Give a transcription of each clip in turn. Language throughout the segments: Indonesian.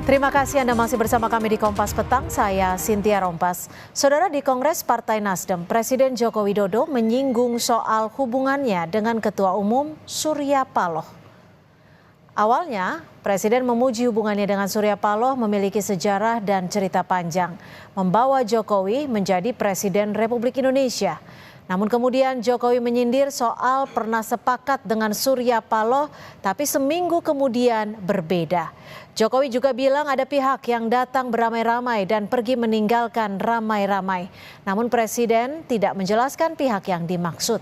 Terima kasih Anda masih bersama kami di Kompas Petang, saya Cynthia Rompas. Saudara, di Kongres Partai Nasdem, Presiden Joko Widodo menyinggung soal hubungannya dengan Ketua Umum Surya Paloh. Awalnya, Presiden memuji hubungannya dengan Surya Paloh memiliki sejarah dan cerita panjang, membawa Jokowi menjadi Presiden Republik Indonesia. Namun kemudian Jokowi menyindir soal pernah sepakat dengan Surya Paloh, tapi seminggu kemudian berbeda. Jokowi juga bilang ada pihak yang datang beramai-ramai dan pergi meninggalkan ramai-ramai. Namun Presiden tidak menjelaskan pihak yang dimaksud.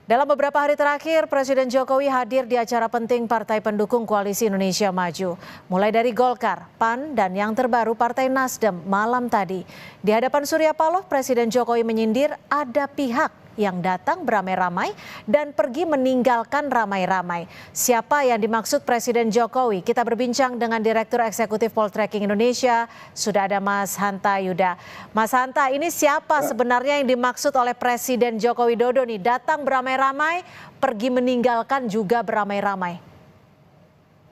Dalam beberapa hari terakhir, Presiden Jokowi hadir di acara penting partai pendukung Koalisi Indonesia Maju. Mulai dari Golkar, PAN, dan yang terbaru Partai Nasdem malam tadi. Di hadapan Surya Paloh, Presiden Jokowi menyindir ada pihak yang datang beramai-ramai dan pergi meninggalkan ramai-ramai. Siapa yang dimaksud Presiden Jokowi? Kita berbincang dengan Direktur Eksekutif Poltreking Indonesia, sudah ada Mas Hanta Yuda. Mas Hanta, ini siapa sebenarnya yang dimaksud oleh Presiden Joko Widodo nih? Datang beramai-ramai, pergi meninggalkan juga beramai-ramai.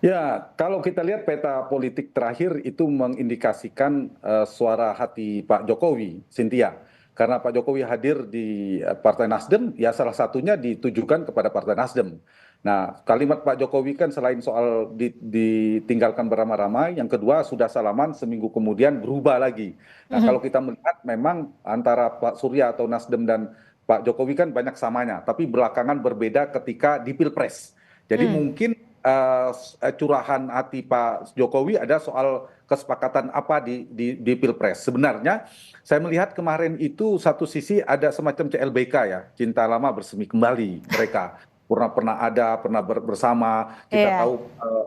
Ya, kalau kita lihat peta politik terakhir itu mengindikasikan suara hati Pak Jokowi, Cynthia. Karena Pak Jokowi hadir di Partai Nasdem, ya salah satunya ditujukan kepada Partai Nasdem. Nah, kalimat Pak Jokowi kan selain soal ditinggalkan beramai-ramai, yang kedua sudah salaman seminggu kemudian berubah lagi. Nah, kalau kita melihat memang antara Pak Surya atau Nasdem dan Pak Jokowi kan banyak samanya, tapi belakangan berbeda ketika di Pilpres. Jadi mungkin curahan hati Pak Jokowi ada soal kesepakatan apa di Pilpres. Sebenarnya saya melihat kemarin itu satu sisi ada semacam CLBK ya, cinta lama bersemi kembali mereka. Pernah ada, pernah bersama.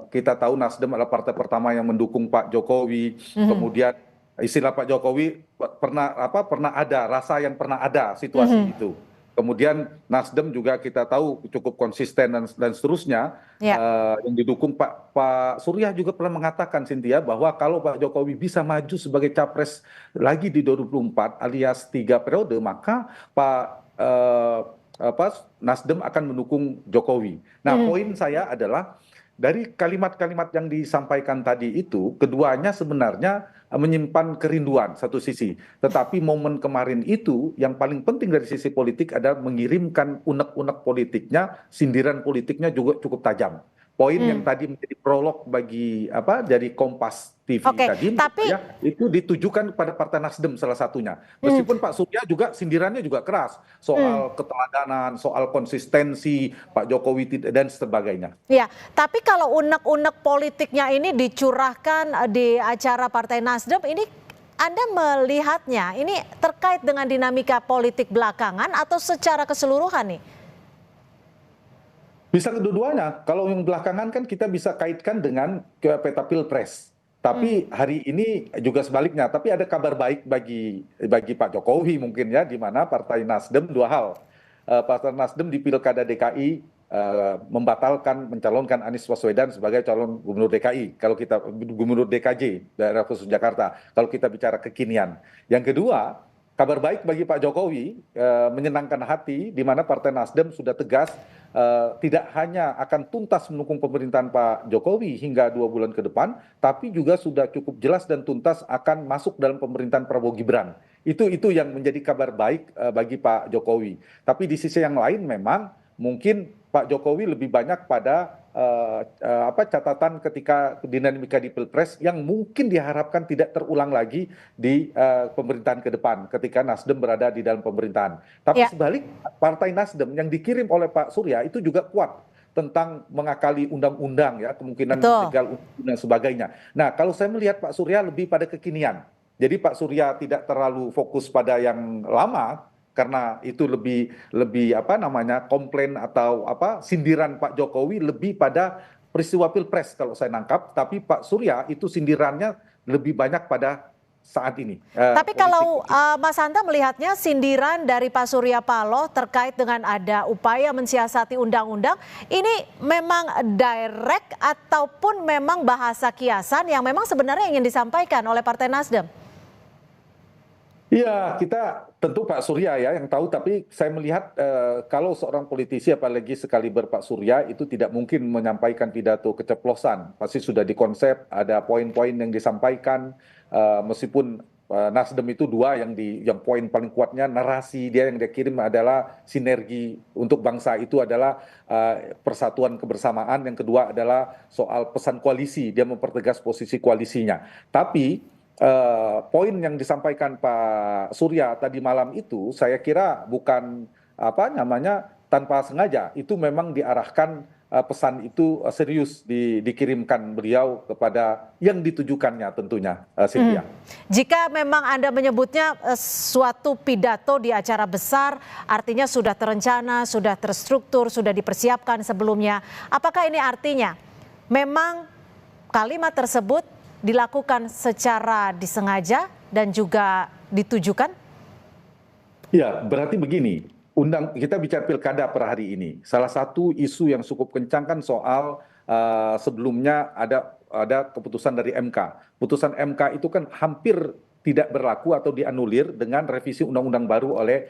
Kita tahu Nasdem adalah partai pertama yang mendukung Pak Jokowi. Kemudian istilah Pak Jokowi pernah ada rasa yang pernah ada situasi itu. Kemudian Nasdem juga kita tahu cukup konsisten dan seterusnya. Yang didukung Pak Surya juga pernah mengatakan, Cynthia, bahwa kalau Pak Jokowi bisa maju sebagai capres lagi di 2024 alias 3 periode, maka Nasdem akan mendukung Jokowi. Nah, poin saya adalah dari kalimat-kalimat yang disampaikan tadi itu, keduanya sebenarnya menyimpan kerinduan satu sisi. Tetapi momen kemarin itu yang paling penting dari sisi politik adalah mengirimkan unek-unek politiknya, sindiran politiknya juga cukup tajam. Poin yang tadi menjadi prolog dari Kompas TV tadi, itu ditujukan kepada Partai Nasdem salah satunya. Meskipun Pak Surya juga sindirannya juga keras soal keteladanan, soal konsistensi Pak Jokowi dan sebagainya. Ya, tapi kalau unek-unek politiknya ini dicurahkan di acara Partai Nasdem, ini Anda melihatnya ini terkait dengan dinamika politik belakangan atau secara keseluruhan nih? Bisa kedua-duanya. Kalau yang belakangan kan kita bisa kaitkan dengan peta Pilpres. Tapi hari ini juga sebaliknya. Tapi ada kabar baik bagi Pak Jokowi mungkin ya, di mana Partai Nasdem dua hal. Partai Nasdem di Pilkada DKI membatalkan mencalonkan Anies Baswedan sebagai calon gubernur DKI. Kalau kita gubernur DKJ, daerah khusus Jakarta. Kalau kita bicara kekinian. Yang kedua, kabar baik bagi Pak Jokowi, menyenangkan hati di mana Partai Nasdem sudah tegas tidak hanya akan tuntas mendukung pemerintahan Pak Jokowi hingga 2 bulan ke depan, tapi juga sudah cukup jelas dan tuntas akan masuk dalam pemerintahan Prabowo Gibran. Itu yang menjadi kabar baik bagi Pak Jokowi. Tapi di sisi yang lain memang mungkin Pak Jokowi lebih banyak pada catatan ketika dinamika di Pilpres yang mungkin diharapkan tidak terulang lagi di pemerintahan ke depan ketika Nasdem berada di dalam pemerintahan. Tapi sebalik, Partai Nasdem yang dikirim oleh Pak Surya itu juga kuat tentang mengakali undang-undang ya, kemungkinan legal dan sebagainya. Nah, kalau saya melihat Pak Surya lebih pada kekinian. Jadi Pak Surya tidak terlalu fokus pada yang lama, karena itu lebih komplain atau sindiran Pak Jokowi lebih pada peristiwa Pilpres kalau saya nangkap, tapi Pak Surya itu sindirannya lebih banyak pada saat ini. Tapi kalau Mas Hanta melihatnya sindiran dari Pak Surya Paloh terkait dengan ada upaya mensiasati undang-undang, ini memang direct ataupun memang bahasa kiasan yang memang sebenarnya ingin disampaikan oleh Partai Nasdem? Iya, kita tentu Pak Surya ya yang tahu, tapi saya melihat kalau seorang politisi apalagi sekaliber Pak Surya itu tidak mungkin menyampaikan pidato keceplosan. Pasti sudah dikonsep, ada poin-poin yang disampaikan, meskipun Nasdem itu dua yang poin paling kuatnya narasi dia yang dia kirim adalah sinergi untuk bangsa itu adalah persatuan kebersamaan, yang kedua adalah soal pesan koalisi, dia mempertegas posisi koalisinya. Tapi poin yang disampaikan Pak Surya tadi malam itu saya kira bukan apa namanya tanpa sengaja, itu memang diarahkan, pesan itu serius dikirimkan beliau kepada yang ditujukannya tentunya, Hmm. Cynthia. Jika memang Anda menyebutnya suatu pidato di acara besar, artinya sudah terencana, sudah terstruktur, sudah dipersiapkan sebelumnya. Apakah ini artinya memang kalimat tersebut dilakukan secara disengaja dan juga ditujukan? Ya, berarti begini, kita bicara pilkada per hari ini. Salah satu isu yang cukup kencang kan soal sebelumnya ada keputusan dari MK. Putusan MK itu kan hampir tidak berlaku atau dianulir dengan revisi undang-undang baru oleh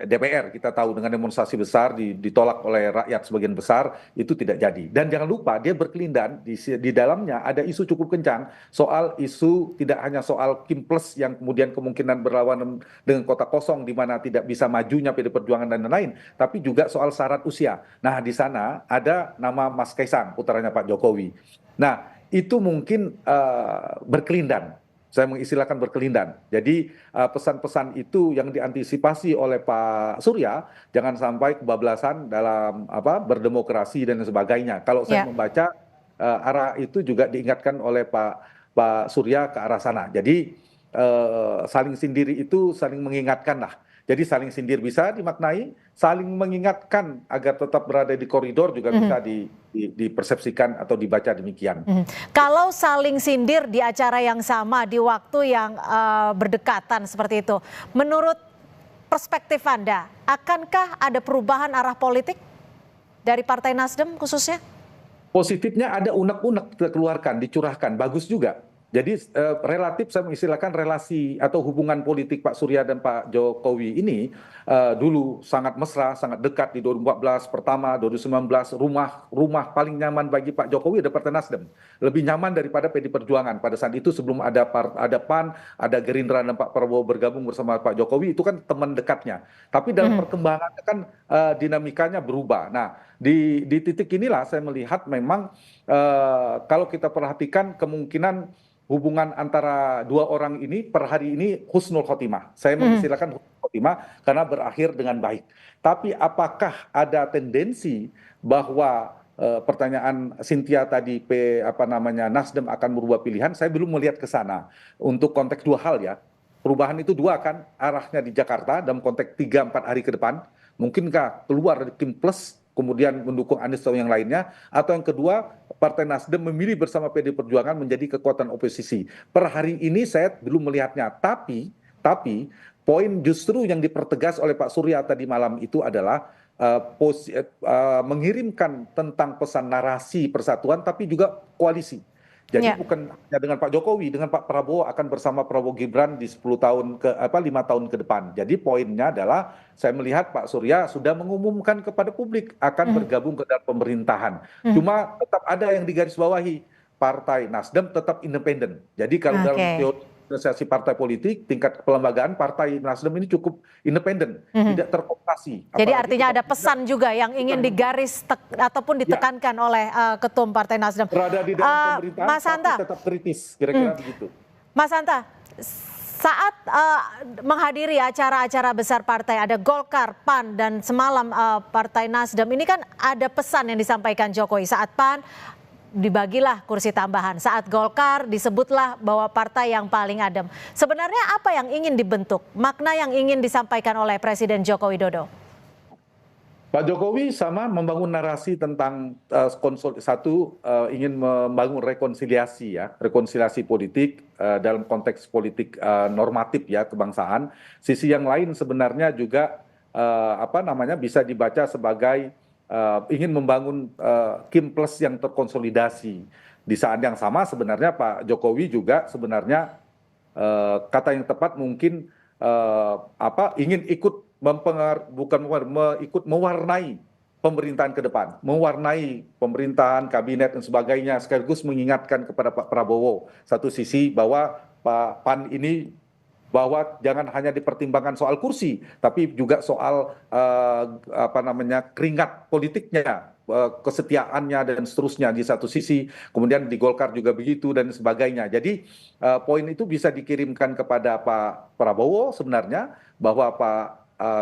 DPR. Kita tahu dengan demonstrasi besar ditolak oleh rakyat sebagian besar, itu tidak jadi. Dan jangan lupa dia berkelindan di dalamnya ada isu cukup kencang soal isu tidak hanya soal Kim Plus yang kemudian kemungkinan berlawanan dengan kota kosong di mana tidak bisa majunya PD Perjuangan dan lain-lain, tapi juga soal syarat usia. Nah, di sana ada nama Mas Kaisang, putranya Pak Jokowi. Nah, itu mungkin berkelindan. Saya mengistilahkan berkelindan. Jadi pesan-pesan itu yang diantisipasi oleh Pak Surya jangan sampai kebablasan dalam berdemokrasi dan sebagainya. Kalau saya membaca arah itu juga diingatkan oleh Pak Surya ke arah sana. Jadi saling sendiri itu saling mengingatkan lah. Jadi saling sindir bisa dimaknai, saling mengingatkan agar tetap berada di koridor juga bisa dipersepsikan atau dibaca demikian. Kalau saling sindir di acara yang sama, di waktu yang berdekatan seperti itu, menurut perspektif Anda, akankah ada perubahan arah politik dari Partai Nasdem khususnya? Positifnya ada unek-unek dikeluarkan, dicurahkan, bagus juga. Jadi relatif saya mengistilahkan relasi atau hubungan politik Pak Surya dan Pak Jokowi ini dulu sangat mesra, sangat dekat di 2014 pertama, 2019 rumah paling nyaman bagi Pak Jokowi ada Partai Nasdem. Lebih nyaman daripada PD Perjuangan pada saat itu sebelum ada PAN, ada Gerindra dan Pak Prabowo bergabung bersama Pak Jokowi, itu kan teman dekatnya. Tapi dalam perkembangannya kan dinamikanya berubah. Nah, di titik inilah saya melihat memang kalau kita perhatikan kemungkinan hubungan antara dua orang ini per hari ini husnul khotimah. Saya mengistilahkan husnul khotimah karena berakhir dengan baik. Tapi apakah ada tendensi bahwa pertanyaan Cynthia tadi Nasdem akan merubah pilihan? Saya belum melihat ke sana. Untuk konteks dua hal ya. Perubahan itu dua kan, arahnya di Jakarta dalam konteks 3-4 hari ke depan. Mungkinkah keluar dari Kim Plus kemudian mendukung Anies atau yang lainnya, atau yang kedua Partai Nasdem memilih bersama PD Perjuangan menjadi kekuatan oposisi. Per hari ini saya belum melihatnya, tapi poin justru yang dipertegas oleh Pak Surya tadi malam itu adalah mengirimkan tentang pesan narasi persatuan tapi juga koalisi. Jadi bukan hanya dengan Pak Jokowi, dengan Pak Prabowo akan bersama Prabowo Gibran di 5 tahun ke depan. Jadi poinnya adalah saya melihat Pak Surya sudah mengumumkan kepada publik akan bergabung ke dalam pemerintahan. Cuma tetap ada yang digarisbawahi, Partai Nasdem tetap independen. Jadi kalau dalam teori organisasi partai politik, tingkat kelembagaan Partai Nasdem ini cukup independen, tidak terkooptasi. Jadi artinya ada pesan juga yang ingin ataupun ditekankan oleh Ketum Partai Nasdem. Berada di dalam pemerintahan, Mas Hanta, tapi tetap kritis, kira-kira begitu. Mas Hanta, saat menghadiri acara-acara besar partai, ada Golkar, PAN, dan semalam Partai Nasdem, ini kan ada pesan yang disampaikan Jokowi. Saat PAN dibagilah kursi tambahan, saat Golkar disebutlah bahwa partai yang paling adem. Sebenarnya apa yang ingin dibentuk, makna yang ingin disampaikan oleh Presiden Joko Widodo? Pak Jokowi sama membangun narasi tentang ingin membangun rekonsiliasi politik dalam konteks politik normatif ya kebangsaan. Sisi yang lain sebenarnya juga bisa dibaca sebagai ingin membangun Kim Plus yang terkonsolidasi. Di saat yang sama sebenarnya Pak Jokowi juga sebenarnya kata yang tepat mungkin ingin ikut ikut mewarnai pemerintahan ke depan, mewarnai pemerintahan, kabinet dan sebagainya, sekaligus mengingatkan kepada Pak Prabowo satu sisi bahwa Pak PAN ini bahwa jangan hanya dipertimbangkan soal kursi, tapi juga soal keringat politiknya, kesetiaannya dan seterusnya di satu sisi. Kemudian di Golkar juga begitu dan sebagainya. Jadi poin itu bisa dikirimkan kepada Pak Prabowo sebenarnya bahwa Pak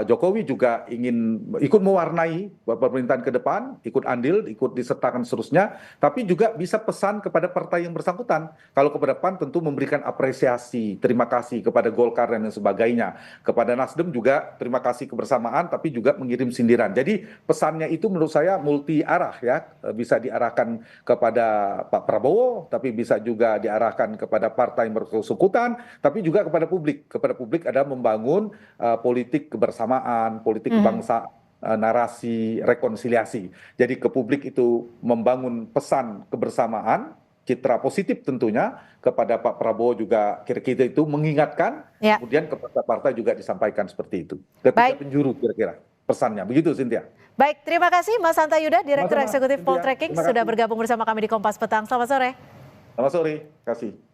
Jokowi juga ingin ikut mewarnai pemerintahan ke depan, ikut andil, ikut disertakan seterusnya, tapi juga bisa pesan kepada partai yang bersangkutan. Kalau kepada PAN tentu memberikan apresiasi, terima kasih kepada Golkar dan sebagainya. Kepada Nasdem juga terima kasih kebersamaan, tapi juga mengirim sindiran. Jadi pesannya itu menurut saya multi arah ya, bisa diarahkan kepada Pak Prabowo, tapi bisa juga diarahkan kepada partai yang bersangkutan, tapi juga kepada publik. Kepada publik ada membangun politik kebersamaan, politik kebangsaan, narasi rekonsiliasi. Jadi ke publik itu membangun pesan kebersamaan, citra positif tentunya kepada Pak Prabowo juga kira-kira itu mengingatkan, kemudian kepada partai juga disampaikan seperti itu. Ketiga penjuru kira-kira pesannya. Begitu Cynthia. Baik, terima kasih Mas Hanta Yuda, Direktur Eksekutif Poltreking sudah bergabung bersama kami di Kompas Petang. Selamat sore. Selamat sore, terima kasih.